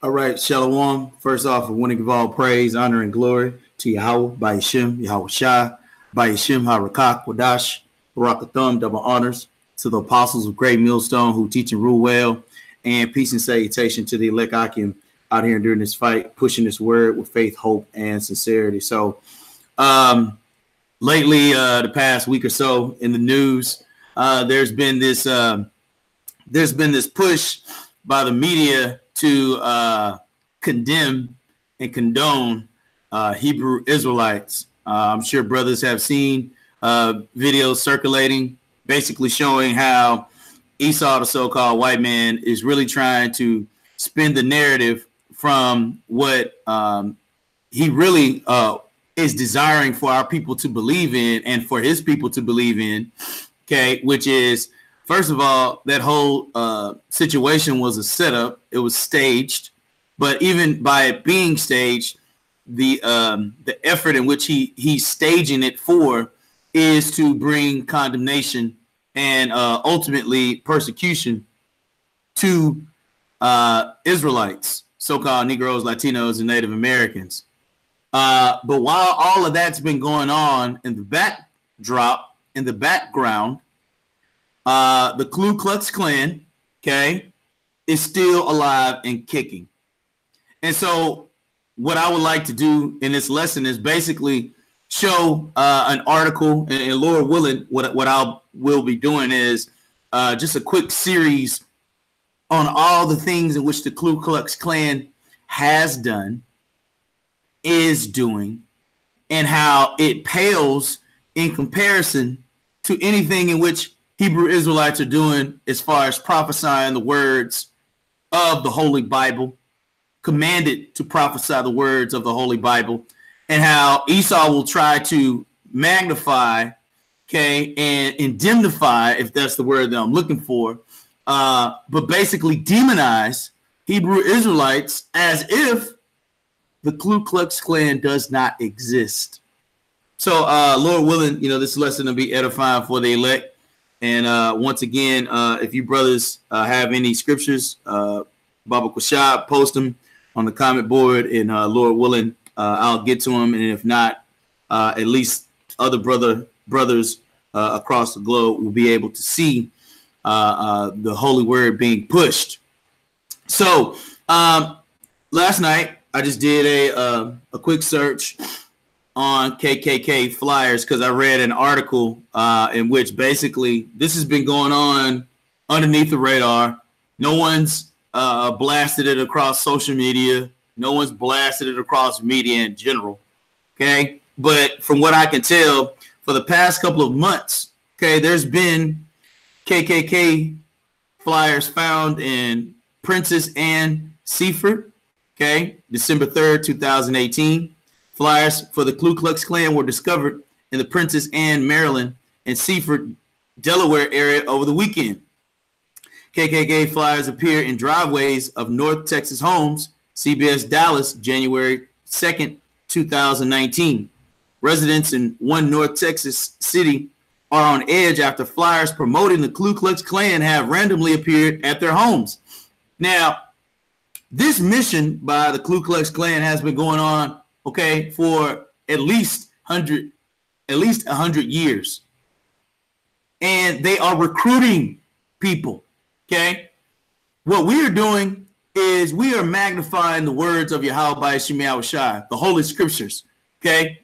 All right, Shalom. First off, I want to give all praise, honor, and glory to Yahawah, bahasham, Yahawashi, bahasham, Rawchaa Qadash, Barakathum, double honors to the apostles of Great Millstone who teach and rule well, and peace and salutation to the elect Akim out here during this fight, pushing this word with faith, hope, and sincerity. So, lately, the past week or so in the news, there's been this push by the media to condemn and condone Hebrew Israelites. I'm sure brothers have seen videos circulating, basically showing how Esau, the so-called white man, is really trying to spin the narrative from what he really is desiring for our people to believe in and for his people to believe in, okay, which is, first of all, that whole situation was a setup. It was staged, but even by it being staged, the effort in which he's staging it for is to bring condemnation and ultimately persecution to Israelites, so-called Negroes, Latinos, and Native Americans. But while all of that's been going on in the backdrop, in the background, the Ku Klux Klan, okay, is still alive and kicking. And so what I would like to do in this lesson is basically show an article, and Lord willing, what I will be doing is just a quick series on all the things in which the Ku Klux Klan has done, is doing, and how it pales in comparison to anything in which Hebrew Israelites are doing as far as prophesying the words of the Holy Bible, commanded to prophesy the words of the Holy Bible, and how Esau will try to magnify, okay, and indemnify, if that's the word that I'm looking for, but basically demonize Hebrew Israelites as if the Ku Klux Klan does not exist. So, Lord willing, this lesson will be edifying for the elect. And once again, if you brothers have any scriptures, Baba Quashab, post them on the comment board, and Lord willing, I'll get to them. And if not, at least other brothers across the globe will be able to see the holy word being pushed. So last night, I just did a quick search on KKK flyers because I read an article in which basically this has been going on underneath the radar. No one's blasted it across social media. No one's blasted it across media in general. Okay. But from what I can tell, for the past couple of months, okay, there's been KKK flyers found in Princess Anne Seaford. Okay. December 3rd, 2018. Flyers for the Ku Klux Klan were discovered in the Princess Anne, Maryland, and Seaford, Delaware area over the weekend. KKK flyers appear in driveways of North Texas homes, CBS Dallas, January 2nd, 2019. Residents in one North Texas city are on edge after flyers promoting the Ku Klux Klan have randomly appeared at their homes. Now, this mission by the Ku Klux Klan has been going on, okay, for at least 100 years. And they are recruiting people, okay? What we are doing is we are magnifying the words of Yahawah by Yahawashi, the Holy Scriptures, okay?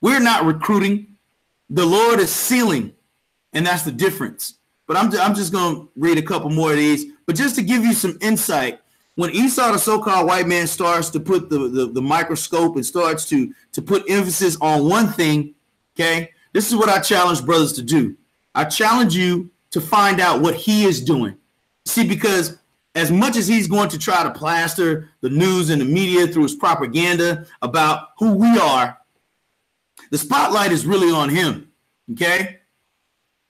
We're not recruiting. The Lord is sealing, and that's the difference. But I'm just going to read a couple more of these. But just to give you some insight, when Esau, the so-called white man, starts to put the microscope and starts to put emphasis on one thing, okay, this is what I challenge brothers to do. I challenge you to find out what he is doing. See, because as much as he's going to try to plaster the news and the media through his propaganda about who we are, the spotlight is really on him, okay?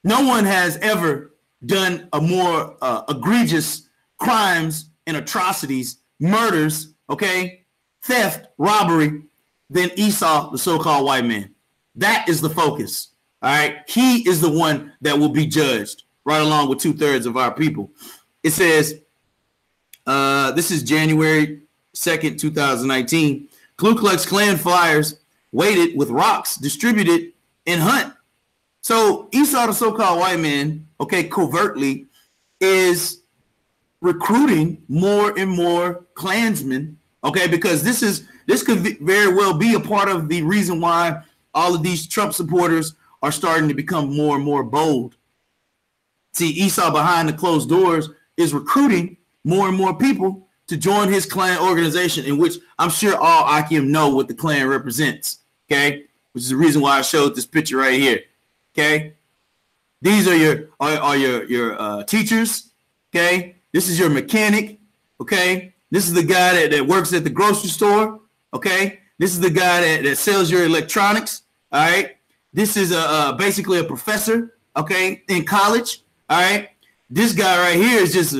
No one has ever done a more egregious crimes and atrocities, murders, okay, theft, robbery than Esau, the so-called white man. That is the focus, all right? He is the one that will be judged, right along with 2/3 of our people. It says, This is January 2nd, 2019. Ku Klux Klan flyers weighted with rocks distributed in Hunt. So Esau, the so-called white man, okay, covertly is recruiting more and more Klansmen, okay, because this could very well be a part of the reason why all of these Trump supporters are starting to become more and more bold. See, Esau behind the closed doors is recruiting more and more people to join his Klan organization, in which I'm sure all Akim know what the Klan represents, okay, which is the reason why I showed this picture right here, okay. These are your teachers, okay. This is your mechanic, okay. This is the guy that works at the grocery store, okay. This is the guy that sells your electronics, all right. This is basically a professor, okay, in college, all right. This guy right here is just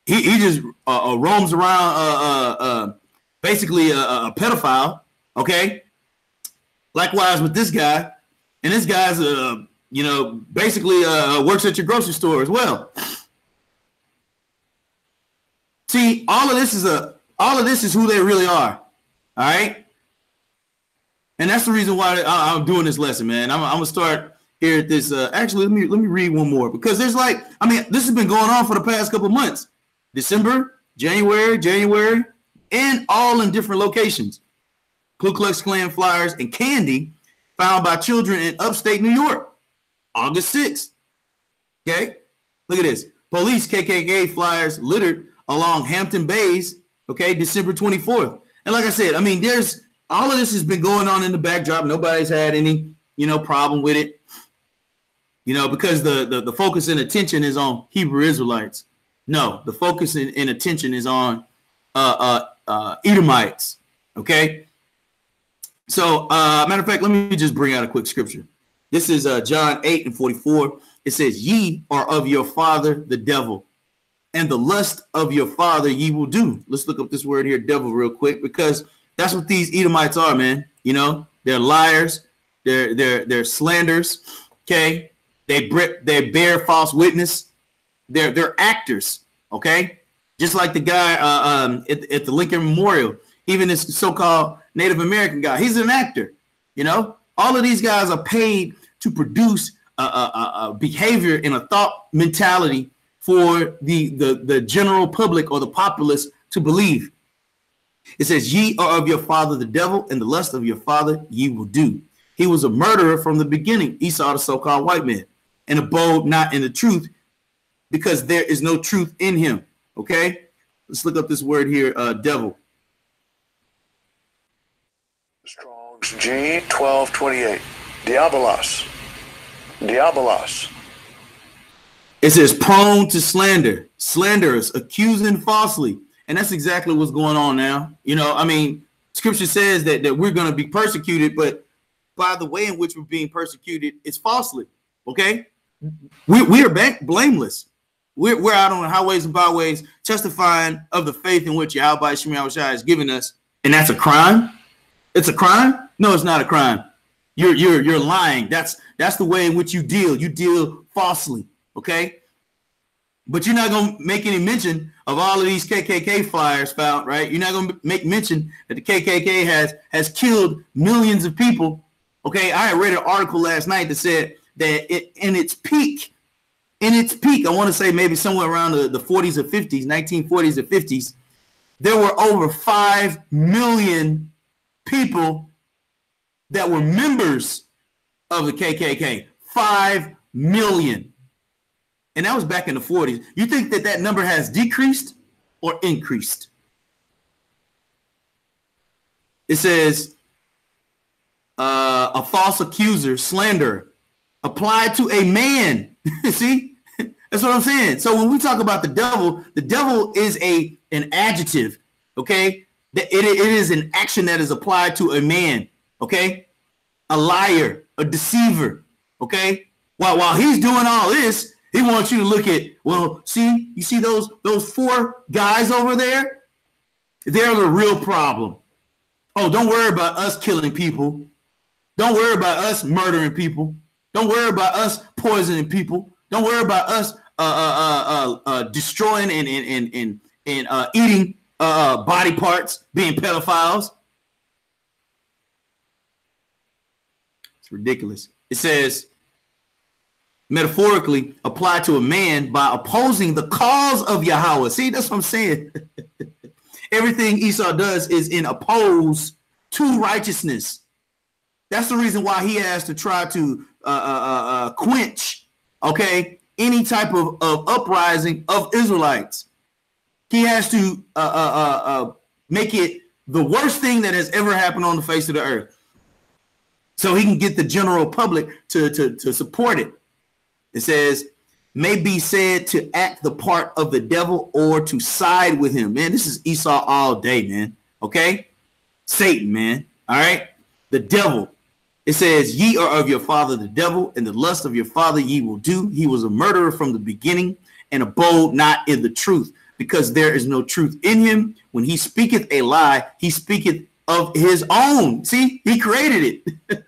he just roams around, basically a pedophile, okay. Likewise with this guy, and this guy's basically works at your grocery store as well. See, all of this is who they really are, all right. And that's the reason why I'm doing this lesson, man. I'm gonna start here at this. Actually, let me read one more, because there's this has been going on for the past couple of months. December, January, and all in different locations. Ku Klux Klan flyers and candy found by children in upstate New York, August 6th. Okay, look at this. Police KKK flyers littered along Hampton Bays, okay, December 24th. And like I said, I mean, there's all of this has been going on in the backdrop. Nobody's had any, problem with it, because the focus and attention is on Hebrew Israelites. No, the focus and attention is on Edomites, okay? So, matter of fact, let me just bring out a quick scripture. This is John 8:44. It says, ye are of your father, the devil, and the lust of your father ye will do. Let's look up this word here, devil, real quick, because that's what these Edomites are, man. They're liars. They're slanders. Okay. They bear false witness. They're actors. Okay. Just like the guy at the Lincoln Memorial, even this so-called Native American guy, he's an actor. All of these guys are paid to produce a behavior and a thought mentality for the general public or the populace to believe. It says, ye are of your father the devil, and the lust of your father ye will do. He was a murderer from the beginning, Esau, the so-called white man, and abode not in the truth, because there is no truth in him. Okay, let's look up this word here, devil. Strong's G1228. Diabolos. Diabolos. It says prone to slander, slanderous, accusing falsely. And that's exactly what's going on now. Scripture says that we're going to be persecuted, but by the way in which we're being persecuted, it's falsely. Okay, we are blameless. We're out on the highways and byways testifying of the faith in which Yahawashi has given us, and that's a crime. It's a crime? No, it's not a crime. You're lying. That's the way in which you deal. You deal falsely. Okay. But you're not going to make any mention of all of these KKK flyers found, right? You're not going to make mention that the KKK has killed millions of people. Okay, I read an article last night that said that in its peak, I want to say maybe somewhere around the 40s or 50s, 1940s or 50s, there were over 5 million people that were members of the KKK. 5 million. And that was back in the 40s. You think that number has decreased or increased? It says a false accuser, slander, applied to a man. See, that's what I'm saying. So when we talk about the devil is an adjective. Okay, it is an action that is applied to a man. Okay, a liar, a deceiver. Okay, while he's doing all this, he wants you to look at, well, you see those 4 guys over there? They're the real problem. Oh, don't worry about us killing people. Don't worry about us murdering people. Don't worry about us poisoning people. Don't worry about us destroying and and eating body parts, being pedophiles. It's ridiculous. It says, metaphorically applied to a man by opposing the cause of Yahawah. See, that's what I'm saying. Everything Esau does is in oppose to righteousness. That's the reason why he has to try to quench, okay, any type of uprising of Israelites. He has to make it the worst thing that has ever happened on the face of the earth, so he can get the general public to support it. It says, may be said to act the part of the devil or to side with him. Man, this is Esau all day, man. Okay? Satan, man. All right? The devil. It says, ye are of your father the devil, and the lust of your father ye will do. He was a murderer from the beginning, and abode not in the truth, because there is no truth in him. When he speaketh a lie, he speaketh of his own. See, he created it.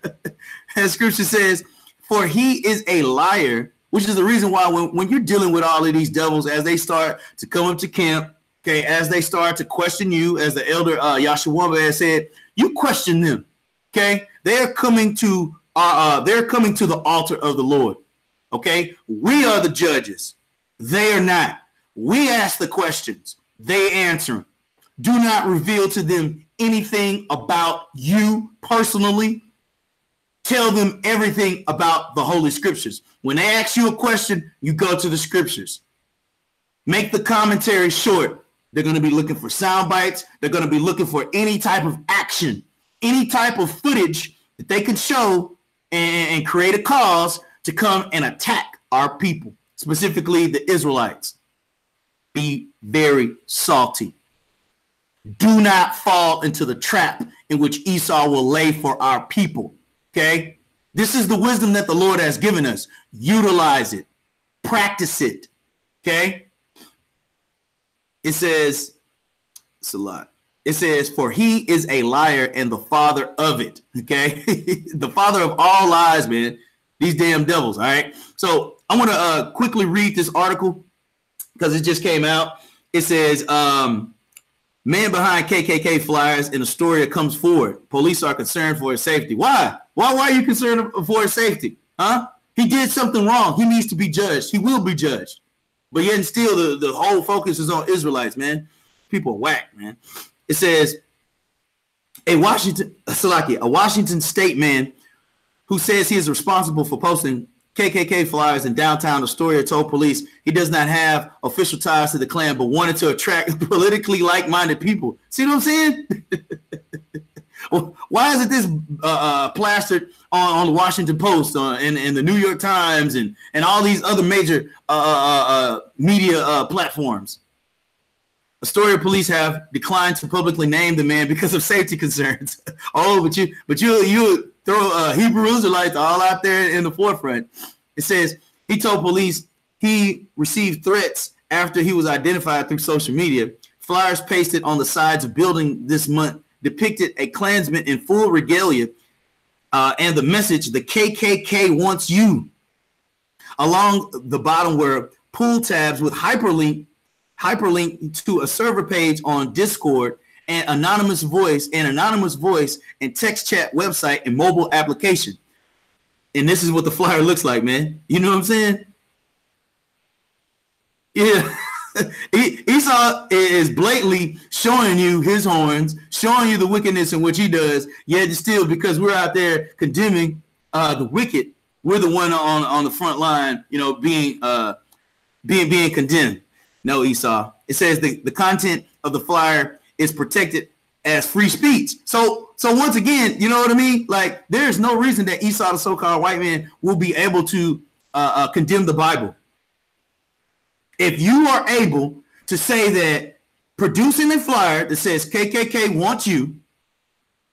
As scripture says, for he is a liar, which is the reason why when you're dealing with all of these devils, as they start to come up to camp, okay, as they start to question you, as the elder Yahawah has said, you question them, okay? They're coming to the altar of the Lord, okay? We are the judges. They are not. We ask the questions. They answer them. Do not reveal to them anything about you personally. Tell them everything about the Holy Scriptures. When they ask you a question, you go to the Scriptures. Make the commentary short. They're going to be looking for sound bites. They're going to be looking for any type of action, any type of footage that they can show and create a cause to come and attack our people, specifically the Israelites. Be very salty. Do not fall into the trap in which Esau will lay for our people. Okay, this is the wisdom that the Lord has given us. Utilize it, practice it. Okay, it says, it's a lot. It says, for he is a liar and the father of it. Okay, the father of all lies, man. These damn devils. All right. So I want to quickly read this article because it just came out. It says, man behind KKK flyers in Astoria comes forward. Police are concerned for his safety. Why? Why are you concerned for his safety? Huh? He did something wrong. He needs to be judged. He will be judged. But yet and still, the whole focus is on Israelites, man. People are whack, man. It says, a Washington state man who says he is responsible for posting KKK flyers in downtown Astoria told police he does not have official ties to the Klan, but wanted to attract politically like-minded people. See what I'm saying? Why isn't this plastered on the Washington Post and the New York Times and all these other major media platforms? Astoria police have declined to publicly name the man because of safety concerns. Oh, but you throw Hebrew Israelites all out there in the forefront. It says he told police he received threats after he was identified through social media. Flyers pasted on the sides of building this month depicted a Klansman in full regalia and the message, the KKK wants you. Along the bottom were pull tabs with hyperlink to a server page on Discord and anonymous voice and text chat website and mobile application. And this is what the flyer looks like, man. You know what I'm saying? Yeah. Esau is blatantly showing you his horns, showing you the wickedness in which he does, yet still, because we're out there condemning the wicked, we're the one on the front line, you know, being condemned. No, Esau. It says the content of the flyer is protected as free speech. So once again, you know what I mean? Like, there's no reason that Esau, the so-called white man, will be able to condemn the Bible. If you are able to say that producing a flyer that says KKK wants you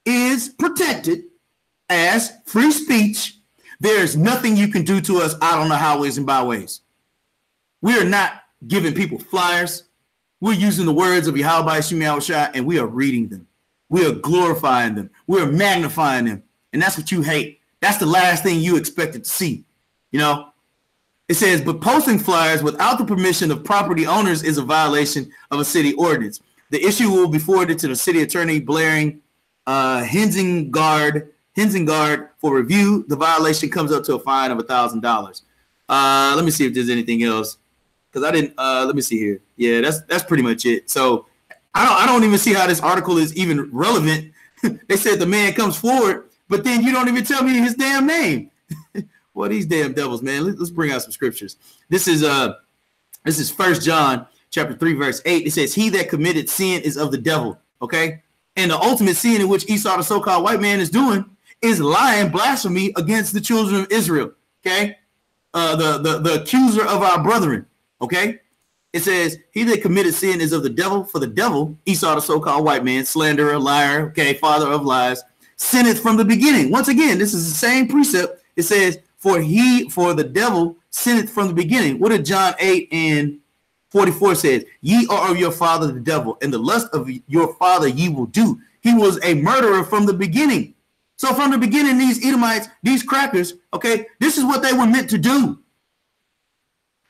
is protected as free speech, there's nothing you can do to us out on the highways and byways. We are not giving people flyers. We're using the words of Yahawashi, and we are reading them. We are glorifying them. We are magnifying them. And that's what you hate. That's the last thing you expected to see. You know, It says, but posting flyers without the permission of property owners is a violation of a city ordinance. The issue will be forwarded to the city attorney Blaring Hensingard for review. The violation comes up to a fine of $1,000. Let me see if there's anything else, because I didn't. Let me see here. Yeah, that's pretty much it. So I don't even see how this article is even relevant. They said the man comes forward, but then you don't even tell me his damn name. Well, these damn devils, man. Let's bring out some scriptures. This is 1 John chapter 3, verse 8. It says, he that committed sin is of the devil. Okay. And the ultimate sin in which Esau, the so-called white man, is doing is lying, blasphemy against the children of Israel. Okay. The accuser of our brethren. Okay. It says, he that committed sin is of the devil, for the devil, Esau, the so-called white man, slanderer, liar, okay, father of lies, sinneth from the beginning. Once again, this is the same precept. It says, for the devil sinneth from the beginning. What did John 8:44 says? Ye are of your father the devil, and the lust of your father ye will do. He was a murderer from the beginning. So from the beginning, these Edomites, these crackers, okay, this is what they were meant to do.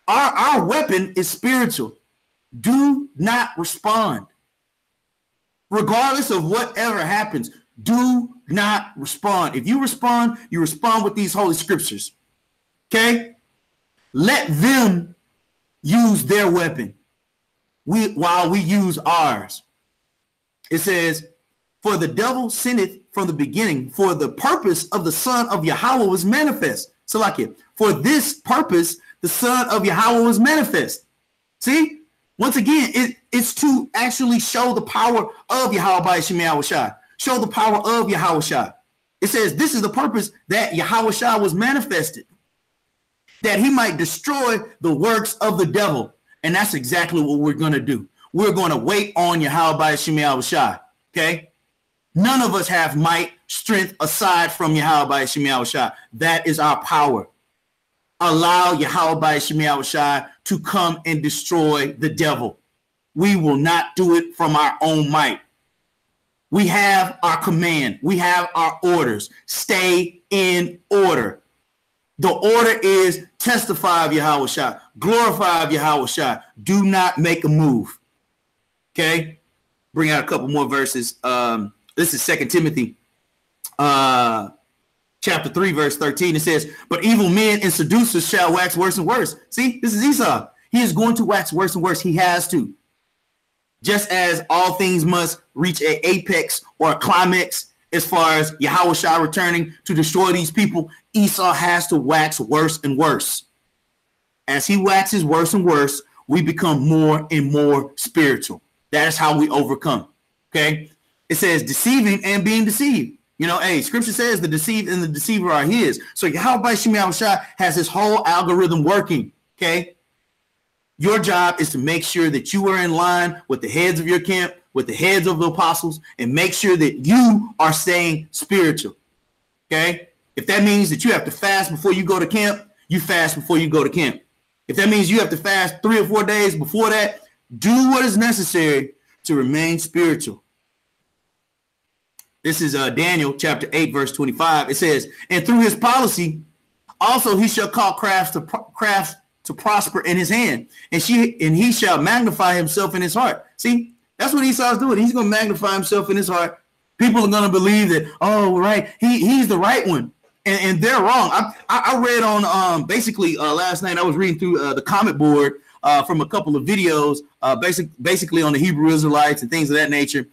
Our weapon is spiritual. Do not respond. Regardless of whatever happens, do not respond. If you respond with these holy scriptures. Okay? Let them use their weapon while we use ours. It says, for the devil sinneth from the beginning, for the purpose of the Son of Yahawah was manifest. So like it, for this purpose, the Son of Yahawah was manifest. See? Once again, it's to actually show the power of Yahawashi. Show the power of Yahawashi. It says this is the purpose that Yahawashi was manifested, that he might destroy the works of the devil. And that's exactly what we're going to do. We're going to wait on Yahawashi. Okay? None of us have might, strength aside from Yahawashi. That is our power. Allow Yahawashi to come and destroy the devil. We will not do it from our own might. We have our command. We have our orders. Stay in order. The order is testify of Yahawashi, glorify of Yahawashi. Do not make a move. Okay? Bring out a couple more verses. This is 2 Timothy chapter 3, verse 13. It says, but evil men and seducers shall wax worse and worse. See, this is Esau. He is going to wax worse and worse. He has to. Just as all things must reach an apex or a climax as far as Yahawashi returning to destroy these people, Esau has to wax worse and worse. As he waxes worse and worse, we become more and more spiritual. That is how we overcome. Okay? It says deceiving and being deceived. You know, hey, scripture says the deceived and the deceiver are his. So Yahawashi has his whole algorithm working. Okay? Your job is to make sure that you are in line with the heads of your camp, with the heads of the apostles, and make sure that you are staying spiritual. Okay? If that means that you have to fast before you go to camp, you fast before you go to camp. If that means you have to fast 3 or 4 days before that, do what is necessary to remain spiritual. This is Daniel chapter 8, verse 25. It says, and through his policy, also he shall call crafts to prosper in his hand, and he shall magnify himself in his heart. See, that's what Esau's doing. He's going to magnify himself in his heart. People are going to believe that, oh, right, he's the right one, and they're wrong. I read on basically last night. I was reading through the comment board from a couple of videos, basically on the Hebrew Israelites and things of that nature.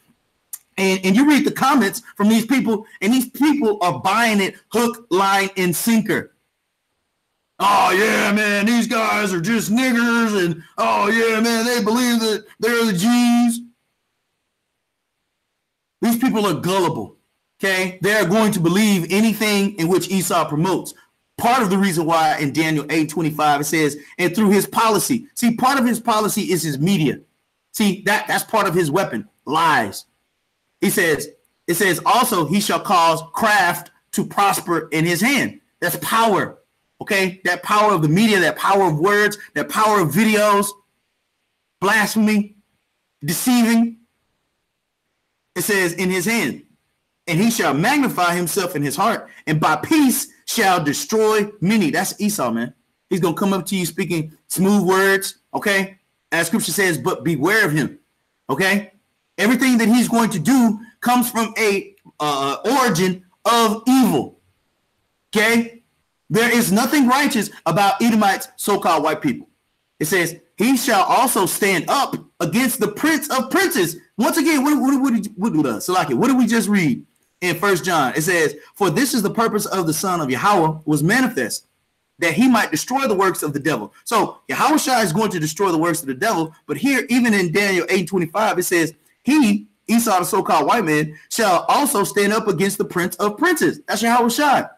And you read the comments from these people, and these people are buying it hook, line, and sinker. Oh, yeah, man, these guys are just niggers, and oh, yeah, man, they believe that they're the Jews. These people are gullible, okay? They're going to believe anything in which Esau promotes. Part of the reason why in Daniel 8:25 it says, and through his policy. See, part of his policy is his media. See, that's part of his weapon, lies. It says also he shall cause craft to prosper in his hand. That's power. Okay, that power of the media, that power of words, that power of videos, blasphemy, deceiving. It says in his hand, and he shall magnify himself in his heart, and by peace shall destroy many. That's Esau, man. He's going to come up to you speaking smooth words, okay? As scripture says, but beware of him, okay? Everything that he's going to do comes from a origin of evil, okay? There is nothing righteous about Edomites, so-called white people. It says, he shall also stand up against the prince of princes. Once again, what did we just read in 1 John? It says, for this is the purpose of the Son of Yahawah was manifest, that he might destroy the works of the devil. So Yahawashi is going to destroy the works of the devil. But here, even in Daniel 8:25, it says, he, Esau, the so-called white man, shall also stand up against the prince of princes. That's Yahawashi.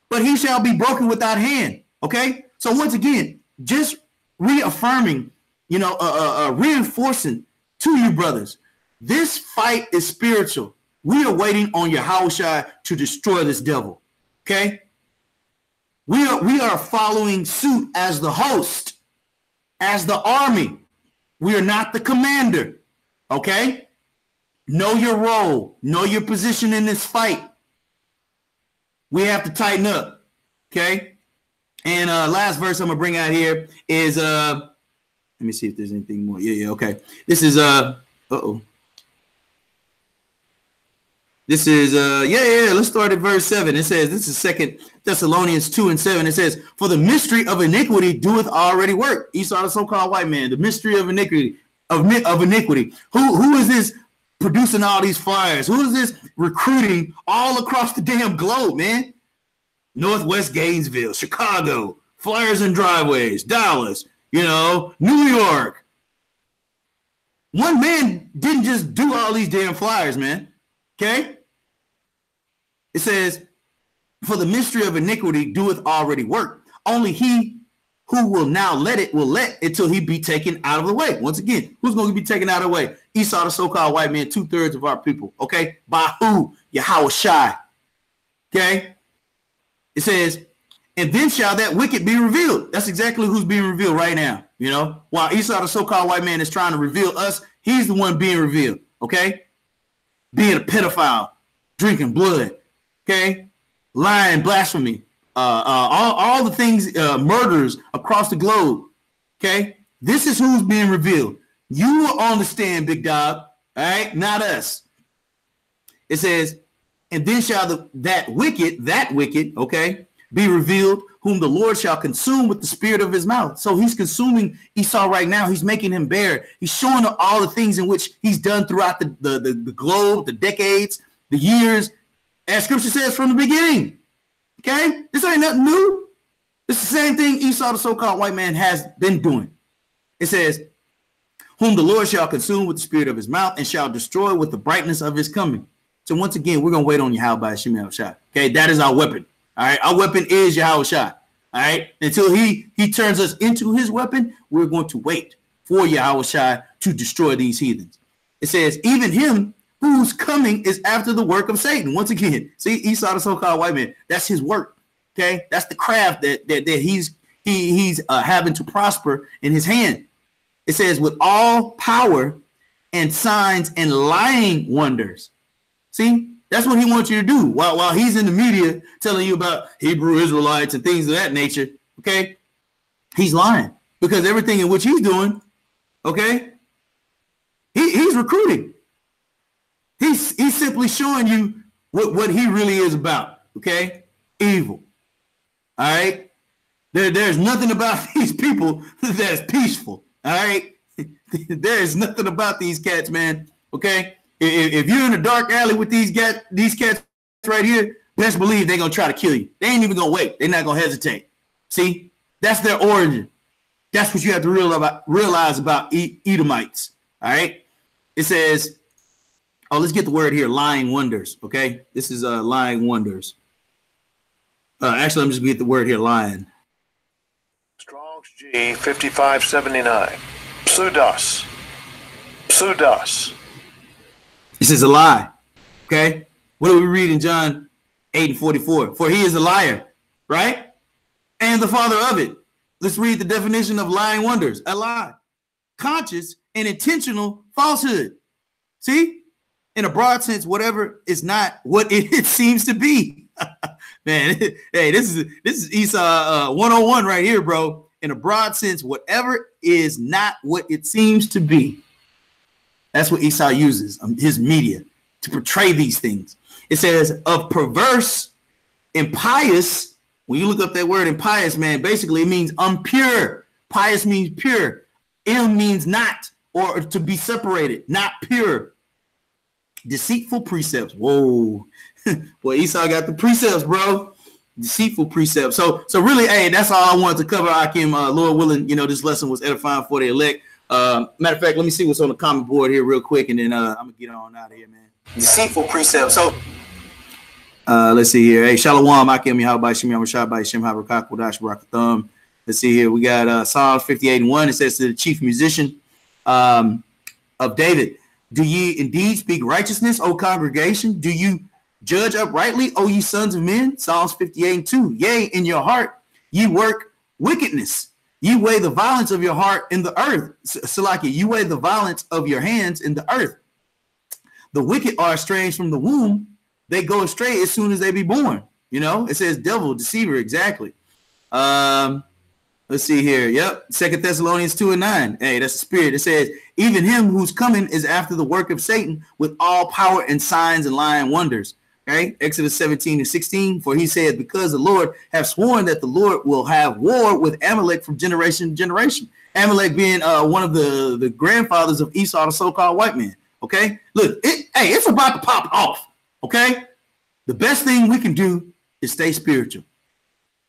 But he shall be broken without hand. Okay. So once again, just reaffirming, reinforcing to you brothers, this fight is spiritual. We are waiting on Yahawashi to destroy this devil. Okay. We are following suit as the host, as the army. We are not the commander. Okay. Know your role. Know your position in this fight. We have to tighten up. Okay. And last verse I'm gonna bring out here is let me see if there's anything more. Yeah, okay. This is This is let's start at verse 7. It says, this is 2 Thessalonians 2:7. It says, for the mystery of iniquity doeth already work. Esau, the so-called white man, the mystery of iniquity, of iniquity. Who is this producing all these flyers? Who is this recruiting all across the damn globe, man? Northwest Gainesville, Chicago, flyers and driveways, Dallas, New York. One man didn't just do all these damn flyers, man. Okay? It says, for the mystery of iniquity doeth already work. Only he who will now let until he be taken out of the way. Once again, who's going to be taken out of the way? Esau, the so-called white man, 2/3 of our people. Okay? By who? Yahawashi. Okay? It says, and then shall that wicked be revealed. That's exactly who's being revealed right now. While Esau, the so-called white man, is trying to reveal us, he's the one being revealed. Okay? Being a pedophile, drinking blood. Okay? Lying, blasphemy. All the things, murders across the globe. Okay? This is who's being revealed. You will understand, big dog. All right? Not us. It says, and then shall that wicked, okay, be revealed, whom the Lord shall consume with the spirit of his mouth. So he's consuming Esau right now. He's making him bare. He's showing all the things in which he's done throughout the globe, the decades, the years, as scripture says from the beginning. Okay? This ain't nothing new. It's the same thing Esau, the so-called white man, has been doing. It says, whom the Lord shall consume with the spirit of his mouth and shall destroy with the brightness of his coming. So once again, we're going to wait on Yahawashi. Okay, that is our weapon. All right, our weapon is Yahawashi. All right, until he turns us into his weapon, we're going to wait for Yahawashi to destroy these heathens. It says, even him whose coming is after the work of Satan. Once again, see, Esau, the so-called white man, that's his work. Okay, that's the craft that he's having to prosper in his hand. It says, with all power and signs and lying wonders. See, that's what he wants you to do while he's in the media telling you about Hebrew Israelites and things of that nature. Okay, he's lying because everything in which he's doing, okay, he's recruiting. He's simply showing you what he really is about. Okay, evil. All right, there's nothing about these people that's peaceful. All right, there's nothing about these cats, man. Okay. If you're in a dark alley with these cats right here, best believe they're going to try to kill you. They ain't even going to wait. They're not going to hesitate. See, that's their origin. That's what you have to realize about Edomites. All right. It says, let's get the word here, lying wonders. Okay. This is lying wonders. Actually, I'm just going to get the word here, lying. Strong's G 5579. Pseudos. This is a lie. Okay. What do we read in John 8:44? For he is a liar, right? And the father of it. Let's read the definition of lying wonders. A lie. Conscious and intentional falsehood. See? In a broad sense, whatever is not what it seems to be. Man, hey, this is Esau 101 right here, bro. In a broad sense, whatever is not what it seems to be. That's what Esau uses, his media, to portray these things. It says, of perverse, impious. When you look up that word impious, man, basically it means impure. Pious means pure. Means not, or to be separated, not pure. Deceitful precepts. Whoa. Well, Esau got the precepts, bro. Deceitful precepts. So really, hey, that's all I wanted to cover, Akim. Lord willing, this lesson was edifying for the elect. Matter of fact, let me see what's on the comment board here real quick, and then I'm gonna get on out of here, man. Deceitful precepts. So let's see here. Hey, Shalom, Akim, Yahawashi, Yahawashi, Rawchaa Qadash, Barakathum. Let's see here. We got Psalms 58:1. It says to the chief musician of David, do ye indeed speak righteousness, O congregation? Do you judge uprightly, O ye sons of men? Psalms 58:2. Yea, in your heart ye work wickedness. Ye weigh the violence of your heart in the earth. Salaki, you weigh the violence of your hands in the earth. The wicked are estranged from the womb. They go astray as soon as they be born. It says devil, deceiver, exactly. Let's see here. Yep. 2 Thessalonians 2:9. Hey, that's the spirit. It says, even him whose coming is after the work of Satan with all power and signs and lying wonders. Okay. Exodus 17:16. For he said, because the Lord have sworn that the Lord will have war with Amalek from generation to generation. Amalek being one of the grandfathers of Esau, the so-called white man. Okay. Look, it's about to pop off. Okay. The best thing we can do is stay spiritual.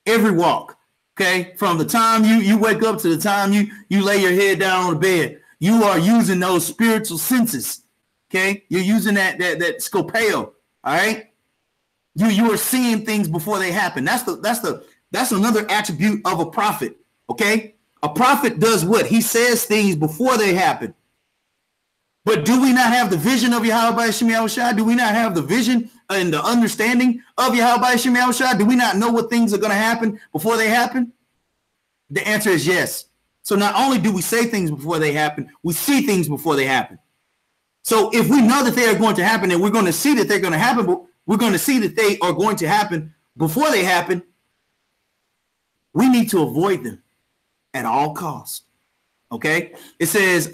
Every walk. Okay, from the time you wake up to the time you lay your head down on the bed, you are using those spiritual senses. Okay, you're using that scopeo. All right, you are seeing things before they happen. That's another attribute of a prophet. Okay, a prophet does what? He says things before they happen. But do we not have the vision of Yahawashi? Do we not have the vision and the understanding of Yahawashi? Do we not know what things are going to happen before they happen? The answer is yes. So not only do we say things before they happen, we see things before they happen. So if we know that they are going to happen and we're going to see that they're going to happen, but we're going to see that they are going to happen before they happen, we need to avoid them at all costs. Okay? It says,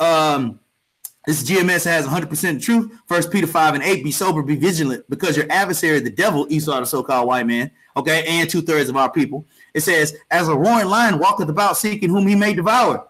this GMS has 100% truth. 1 Peter 5:8. Be sober, be vigilant, because your adversary, the devil, Esau, the so-called white man, okay, and 2/3 of our people. It says, as a roaring lion walketh about, seeking whom he may devour.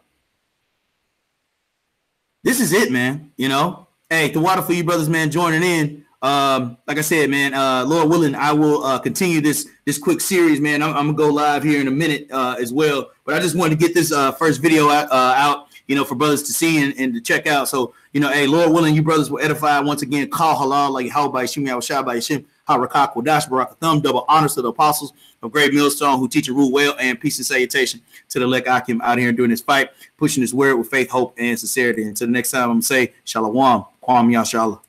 This is it, man. Hey, the water for you brothers, man, joining in. Like I said, man, Lord willing, I will continue this quick series, man. I'm gonna go live here in a minute as well. But I just wanted to get this first video out. For brothers to see and to check out. So, hey, Lord willing, you brothers will edify once again. Kal Halalyam La Yahawah, Rawchaa Qadash, Barakathum. Double honors to the apostles of Great Millstone who teach and rule well, and peace and salutation to the elect Akim out here doing this fight, pushing this word with faith, hope, and sincerity. Until the next time, I'm going to say, Shalom, Kwam Yashallah.